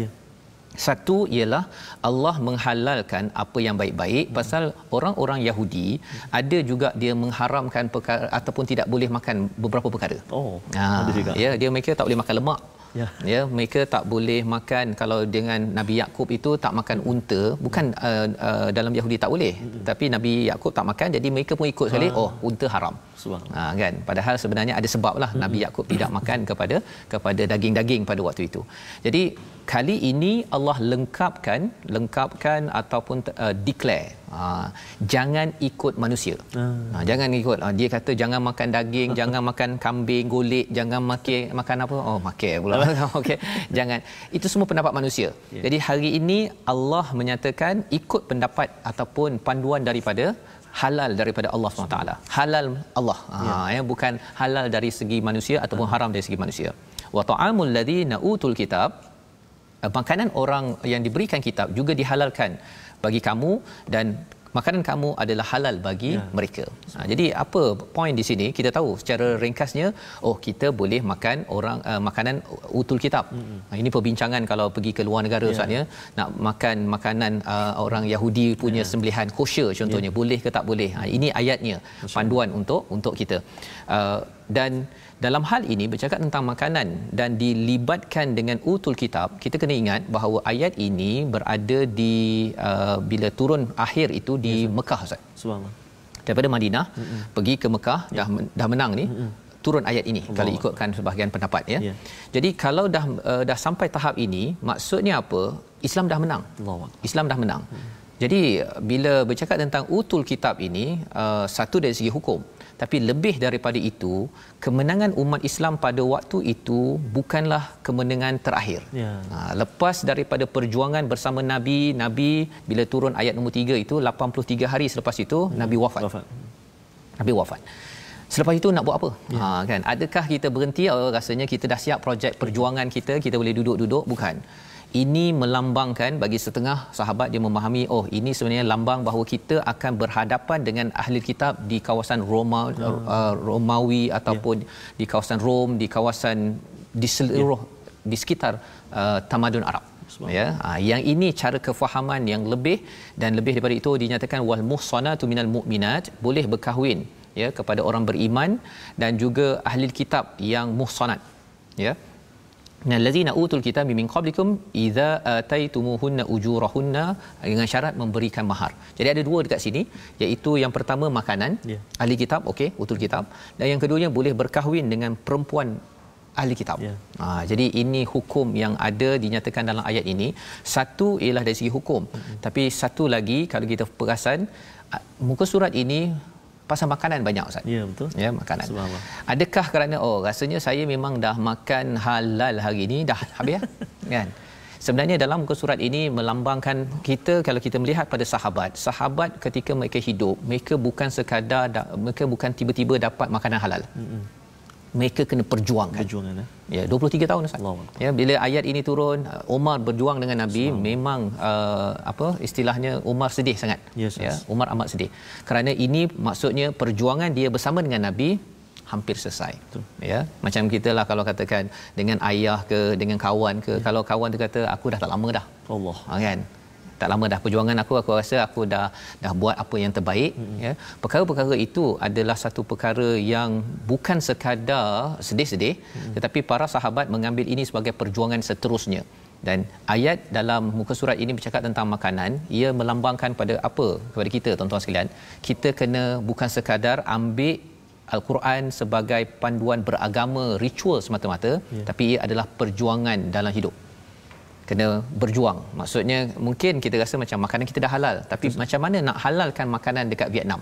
Satu ialah Allah menghalalkan apa yang baik-baik, pasal orang-orang Yahudi ada juga dia mengharamkan perkara ataupun tidak boleh makan beberapa perkara. Ada juga. Ya, mereka tak boleh makan lemak. Ya, mereka tak boleh makan, kalau dengan Nabi Yakub itu tak makan unta, bukan dalam Yahudi tak boleh, tapi Nabi Yakub tak makan, jadi mereka pun ikut sekali, unta haram. Kan, padahal sebenarnya ada sebablah Nabi Yakub tidak makan kepada daging-daging pada waktu itu. Jadi kali ini Allah lengkapkan ataupun declare jangan ikut manusia. Jangan ikut dia kata jangan makan daging, jangan makan kambing golek, jangan makan apa, makan pula. Okey, jangan, itu semua pendapat manusia. Jadi hari ini Allah menyatakan ikut pendapat ataupun panduan daripada halal daripada Allah SWT. Halal Allah bukan halal dari segi manusia ataupun haram dari segi manusia. Wa ta'amul ladzina utul kitab, makanan orang yang diberikan kitab juga dihalalkan bagi kamu dan makanan kamu adalah halal bagi mereka. Jadi apa poin di sini? Kita tahu secara ringkasnya, kita boleh makan makanan utul kitab. Ini perbincangan kalau pergi ke luar negara Ustaz ya, nak makan makanan orang Yahudi punya sembelihan kosher contohnya, boleh ke tak boleh. Ini ayatnya, panduan untuk kita. Dan dalam hal ini bercakap tentang makanan dan dilibatkan dengan utul kitab, kita kena ingat bahawa ayat ini berada di bila turun akhir itu di Mekah Ustaz. Subhanallah. Daripada Madinah pergi ke Mekah dah menang ni, turun ayat ini kalau ikutkan sebahagian pendapat ya. Jadi kalau dah sampai tahap ini, maksudnya apa? Islam dah menang. Islam dah menang. Jadi bila bercakap tentang utul kitab ini, satu dari segi hukum, tapi lebih daripada itu, kemenangan umat Islam pada waktu itu bukanlah kemenangan terakhir. Lepas daripada perjuangan bersama Nabi bila turun ayat nombor 3 itu, 83 hari selepas itu Nabi wafat. Nabi wafat. Selepas itu nak buat apa? Kan, adakah kita berhenti, rasanya kita dah siap projek perjuangan kita boleh duduk-duduk? Bukan. Ini melambangkan, bagi setengah sahabat dia memahami, ini sebenarnya lambang bahawa kita akan berhadapan dengan ahli kitab di kawasan Romawi ataupun di kawasan Rom, di kawasan di seluruh di sekitar tamadun Arab. Ya, yang ini cara kefahaman yang lebih, dan lebih daripada itu dinyatakan wal muhsanatu minal mu'minat, boleh berkahwin ya kepada orang beriman dan juga ahli kitab yang muhsanat ya. Allazina utul kitab min qablikum idza ataitumuhunna ujurahunna, dengan syarat memberikan mahar. Jadi ada dua dekat sini, iaitu yang pertama makanan ahli kitab, utul kitab, dan yang keduanya boleh berkahwin dengan perempuan ahli kitab. Jadi ini hukum yang ada dinyatakan dalam ayat ini. Satu ialah dari segi hukum, tapi satu lagi kalau kita perasan muka surat ini pasal makanan banyak Ustaz. Ya, betul. Ya, makanan. Adakah kerana rasanya saya memang dah makan halal hari ini dah habis kan? Sebenarnya dalam muka surat ini melambangkan kita, kalau kita melihat pada sahabat ketika mereka hidup, mereka bukan sekadar mereka bukan tiba-tiba dapat makanan halal. Mereka kena perjuangkan. Ya, 23 tahun Ustaz. Ya, bila ayat ini turun, Umar berjuang dengan Nabi, memang istilahnya Umar sedih sangat. Ya, Umar amat sedih. Kerana ini maksudnya perjuangan dia bersama dengan Nabi hampir selesai. Betul. Ya, macam kita lah kalau katakan dengan ayah ke dengan kawan ke, kalau kawan tu kata aku dah tak lama dah. Allah. Kan? Tak lama dah perjuangan aku rasa aku dah buat apa yang terbaik. Ya, perkara-perkara itu adalah satu perkara yang bukan sekadar sedih-sedih, tetapi para sahabat mengambil ini sebagai perjuangan seterusnya. Dan ayat dalam muka surat ini bercakap tentang makanan, ia melambangkan pada apa kepada kita tuan-tuan sekalian. Kita kena bukan sekadar ambil Al-Quran sebagai panduan beragama, ritual semata-mata, tapi ia adalah perjuangan dalam hidup. Kena berjuang. Maksudnya mungkin kita rasa macam makanan kita dah halal, tapi macam mana nak halalkan makanan dekat Vietnam?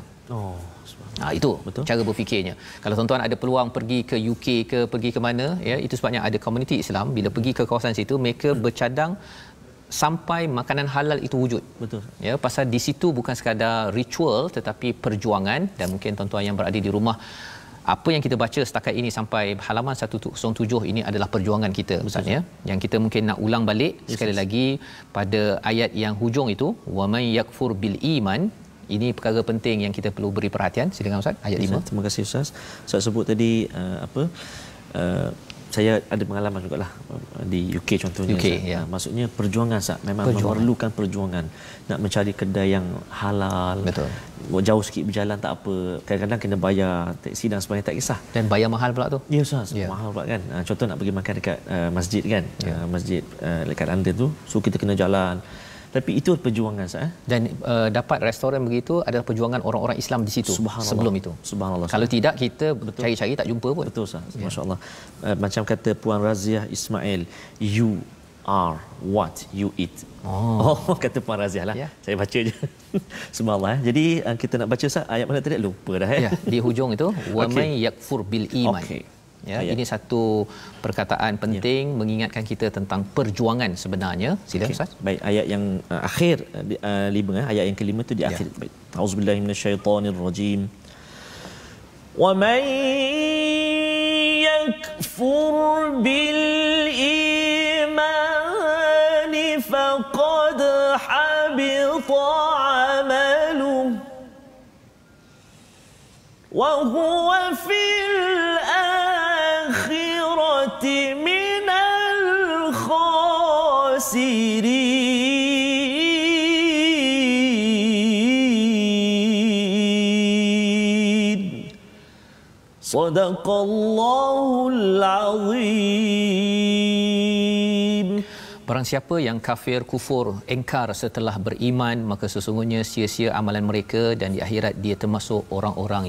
Itu betul cara berfikirnya. Kalau tuan-tuan ada peluang pergi ke UK ke pergi ke mana, ya, itu sebabnya ada komuniti Islam. Bila pergi ke kawasan situ, mereka bercadang sampai makanan halal itu wujud. Betul. Ya, pasal di situ bukan sekadar ritual tetapi perjuangan. Dan mungkin tuan-tuan yang berada di rumah, apa yang kita baca setakat ini sampai halaman 107 ini adalah perjuangan kita, Ustaz, ya. Yang kita mungkin nak ulang balik sekali lagi pada ayat yang hujung itu, wa may yakfur bil iman. Ini perkara penting yang kita perlu beri perhatian. Silakan Ustaz, ayat 5. Terima kasih Ustaz. Ustaz sebut tadi saya ada pengalaman jugalah di UK contohnya. UK, ya. Maksudnya perjuangan Ustaz, memang memerlukan perjuangan nak mencari kedai yang halal. Betul. Jauh sikit berjalan tak apa. Kadang-kadang kena bayar teksi dan sebagainya, tak kisah. Dan bayar mahal pula tu. Ya Ustaz, mahal pula kan. Contoh nak pergi makan dekat masjid kan. Masjid dekat London tu, so kita kena jalan. Tapi itu perjuangan Ustaz. Dan dapat restoran begitu adalah perjuangan orang-orang Islam di situ sebelum itu. Subhanallah. Kalau tidak kita cari-cari tak jumpa pun. Betul Ustaz. Masya-Allah. Macam kata Puan Raziah Ismail, you are what you eat. Kata Puan Raziah lah. Saya baca je. Subhanallah. Jadi kita nak baca Ustaz ayat mana tadi, lupa dah ya. Di hujung itu wa may yakfur bil iman. Ya, ini satu perkataan penting mengingatkan kita tentang perjuangan sebenarnya. Sila Ustaz. Baik, ayat yang akhir 5, ayat yang kelima tu di akhir. Baik. Auzubillahi minasyaitonirrajim. Wa may yakfur bil iman faqad habita amaluhu wa huwa fil من الخاسرين صدق الله العظيم. Barang siapa yang kafir, kufur, engkar setelah beriman, maka sesungguhnya sia-sia amalan mereka dan di akhirat dia termasuk orang-orang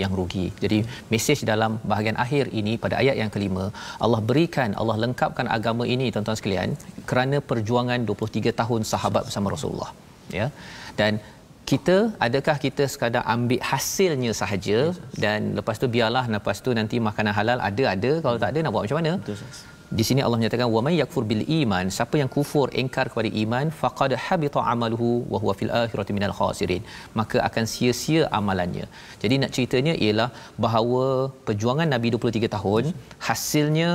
yang rugi. Jadi mesej dalam bahagian akhir ini pada ayat yang kelima, Allah lengkapkan agama ini tuan-tuan sekalian kerana perjuangan 23 tahun sahabat bersama Rasulullah. Ya. Dan adakah kita sekadar ambil hasilnya sahaja dan lepas tu biarlah, lepas tu nanti makanan halal ada, kalau tak ada nak buat macam mana? Di sini Allah menyatakan wa may yakfur bil iman, siapa yang kufur, engkar kepada iman, faqad habita amaluhu wa huwa fil akhirati minal khasirin, maka akan sia-sia amalannya. Jadi nak ceritanya ialah bahawa perjuangan Nabi 23 tahun hasilnya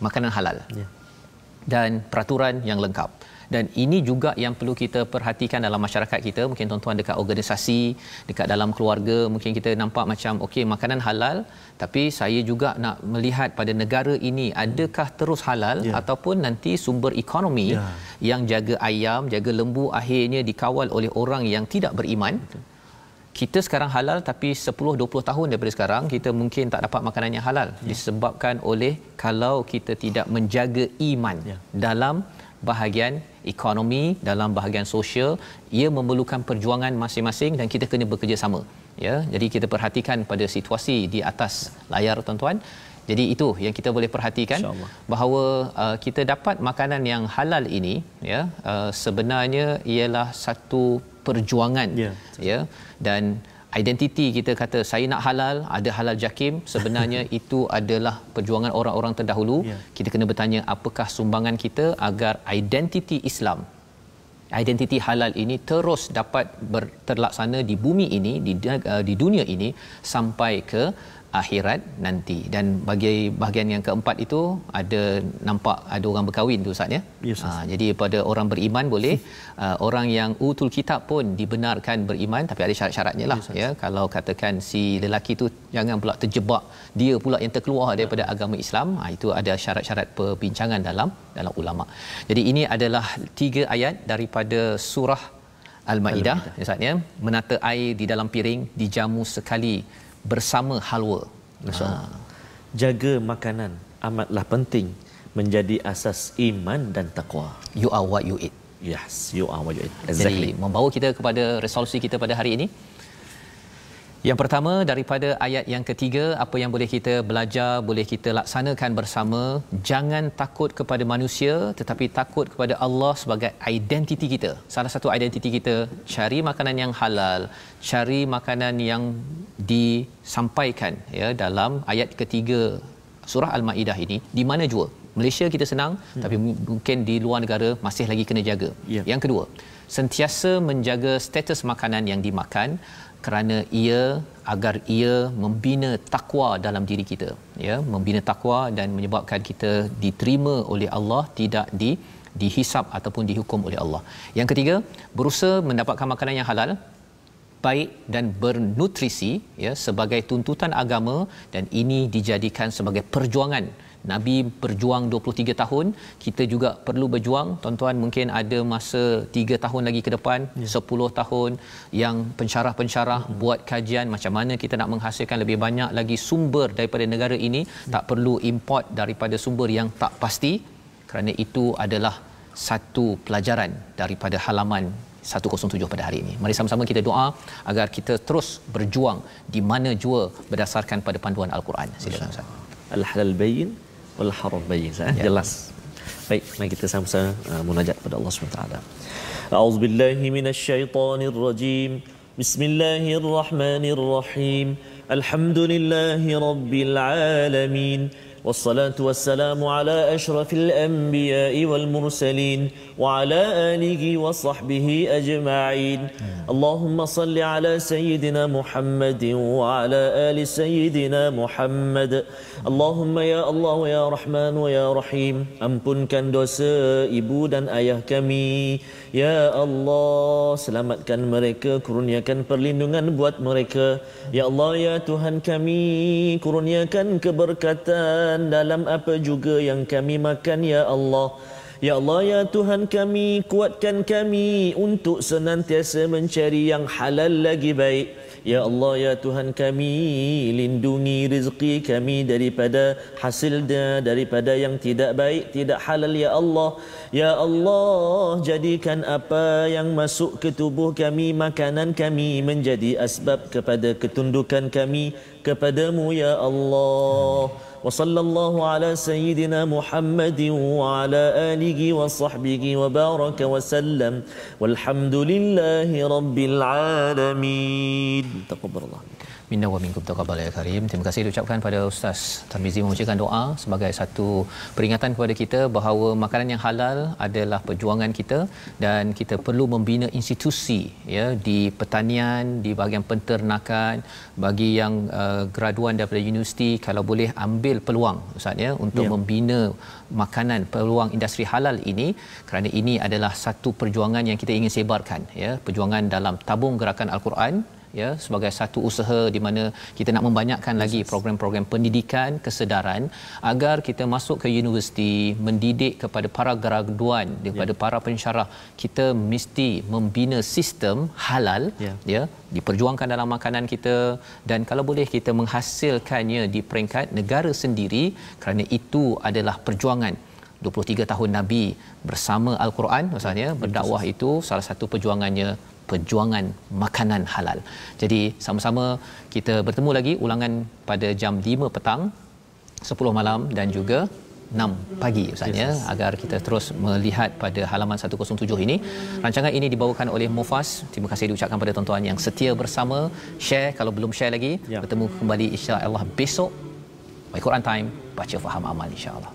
makanan halal. Dan peraturan yang lengkap. Dan ini juga yang perlu kita perhatikan dalam masyarakat kita. Mungkin tuan-tuan dekat organisasi, dekat dalam keluarga, mungkin kita nampak macam okey makanan halal, tapi saya juga nak melihat pada negara ini adakah terus halal ataupun nanti sumber ekonomi yang jaga ayam, jaga lembu akhirnya dikawal oleh orang yang tidak beriman. Kita sekarang halal tapi 10-20 tahun daripada sekarang kita mungkin tak dapat makanan yang halal disebabkan oleh kalau kita tidak menjaga iman dalam bahagian ekonomi, dalam bahagian sosial. Ia memerlukan perjuangan masing-masing dan kita kena bekerjasama. Ya, jadi kita perhatikan pada situasi di atas layar tuan-tuan. Jadi itu yang kita boleh perhatikan bahawa kita dapat makanan yang halal ini sebenarnya ialah satu perjuangan dan identiti kita kata saya nak halal, ada halal jakim, sebenarnya itu adalah perjuangan orang-orang terdahulu. Kita kena bertanya apakah sumbangan kita agar identiti Islam, identiti halal ini terus dapat terlaksana di bumi ini, di dunia ini sampai ke akhirat nanti. Dan bagi bahagian yang keempat itu ada nampak ada orang berkahwin tu Ustaz ya. Yes, Jadi pada orang beriman boleh, orang yang utul kitab pun dibenarkan beriman, tapi ada syarat-syaratnya lah ya. Kalau katakan si lelaki tu jangan pula terjebak dia pula yang terkeluar daripada agama Islam, itu ada syarat-syarat perbincangan dalam ulama. Jadi ini adalah 3 ayat daripada surah Al-Maidah Ustaz ya. Menata air di dalam piring, dijamu sekali bersama halwa. Jaga makanan amatlah penting, menjadi asas iman dan taqwa. You are what you eat. Yes, you are what you eat. Exactly. Jadi membawa kita kepada resolusi kita pada hari ini. Yang pertama, daripada ayat yang ketiga, apa yang boleh kita belajar, boleh kita laksanakan bersama, jangan takut kepada manusia tetapi takut kepada Allah sebagai identiti kita. Salah satu identiti kita, cari makanan yang halal, cari makanan yang disampaikan ya dalam ayat ketiga surah Al-Maidah ini. Di mana jua? Malaysia kita senang, tapi mungkin di luar negara masih lagi kena jaga. Yang kedua, sentiasa menjaga status makanan yang dimakan, kerana agar ia membina takwa dalam diri kita ya, membina takwa dan menyebabkan kita diterima oleh Allah, tidak dihisap ataupun dihukum oleh Allah. Yang ketiga, berusaha mendapatkan makanan yang halal, baik dan bernutrisi ya, sebagai tuntutan agama, dan ini dijadikan sebagai perjuangan. Nabi berjuang 23 tahun, kita juga perlu berjuang. Tuan-tuan mungkin ada masa 3 tahun lagi ke depan, 10 tahun yang pensyarah-pensyarah buat kajian macam mana kita nak menghasilkan lebih banyak lagi sumber daripada negara ini, tak perlu import daripada sumber yang tak pasti, kerana itu adalah satu pelajaran daripada halaman 107 pada hari ini. Mari sama-sama kita doa agar kita terus berjuang di mana jua berdasarkan pada panduan Al-Quran. Silakan Ustaz. Al-halal bayyin wal haram bayyin. Jelas. Baik, mari kita sama-sama munajat kepada Allah Subhanahu wa taala. A'udzubillahi minasyaitonir rajim. Bismillahirrahmanirrahim. Alhamdulillahi rabbil alamin. والصلاة والسلام على أشرف الأنبياء والمرسلين وعلى آله وصحبه أجمعين. اللهم صل على سيدنا محمد وعلى آل سيدنا محمد. اللهم يا الله ويا رحمن ويا رحيم, ampunkan dosa ibu dan ayah kami. Ya Allah, selamatkan mereka, kurniakan perlindungan buat mereka. Ya Allah, ya Tuhan kami, kurniakan keberkatan dalam apa juga yang kami makan, ya Allah. Ya Allah, ya Tuhan kami, kuatkan kami untuk senantiasa mencari yang halal lagi baik. Ya Allah, ya Tuhan kami, lindungi rezeki kami daripada hasilnya, daripada yang tidak baik, tidak halal, ya Allah. Ya Allah, jadikan apa yang masuk ke tubuh kami, makanan kami, menjadi asbab kepada ketundukan kami kepadamu, ya Allah. Wa sallallahu ala sayyidina Muhammadin wa ala alihi wa sahbihi wa baraka wa sallam. Walhamdulillahi rabbil alamin. Taqabbalallah minna wa minkum taqabbal ya karim. Terima kasih diucapkan pada Ustaz Tarmizi membacakan doa sebagai satu peringatan kepada kita bahawa makanan yang halal adalah perjuangan kita, dan kita perlu membina institusi ya di pertanian, di bahagian penternakan. Bagi yang graduan daripada universiti, kalau boleh ambil peluang Ustaz ya untuk membina makanan, peluang industri halal ini, kerana ini adalah satu perjuangan yang kita ingin sebarkan ya, perjuangan dalam tabung gerakan Al-Quran ya, sebagai satu usaha di mana kita nak membanyakkan lagi program-program pendidikan kesedaran agar kita masuk ke universiti, mendidik kepada para graduan, kepada para pensyarah. Kita mesti membina sistem halal ya, diperjuangkan dalam makanan kita, dan kalau boleh kita menghasilkannya di peringkat negara sendiri, kerana itu adalah perjuangan 23 tahun Nabi bersama Al-Quran maksudnya berdakwah. Itu salah satu perjuangannya, perjuangan makanan halal. Jadi sama-sama kita bertemu lagi ulangan pada jam 5 petang, 10 malam dan juga 6 pagi Ustaz ya, agar kita terus melihat pada halaman 107 ini. Rancangan ini dibawakan oleh Mufas. Terima kasih diucapkan pada tuan-tuan yang setia bersama. Share kalau belum share lagi. Bertemu kembali insya-Allah besok. Al-Quran Time, baca faham amal insya-Allah.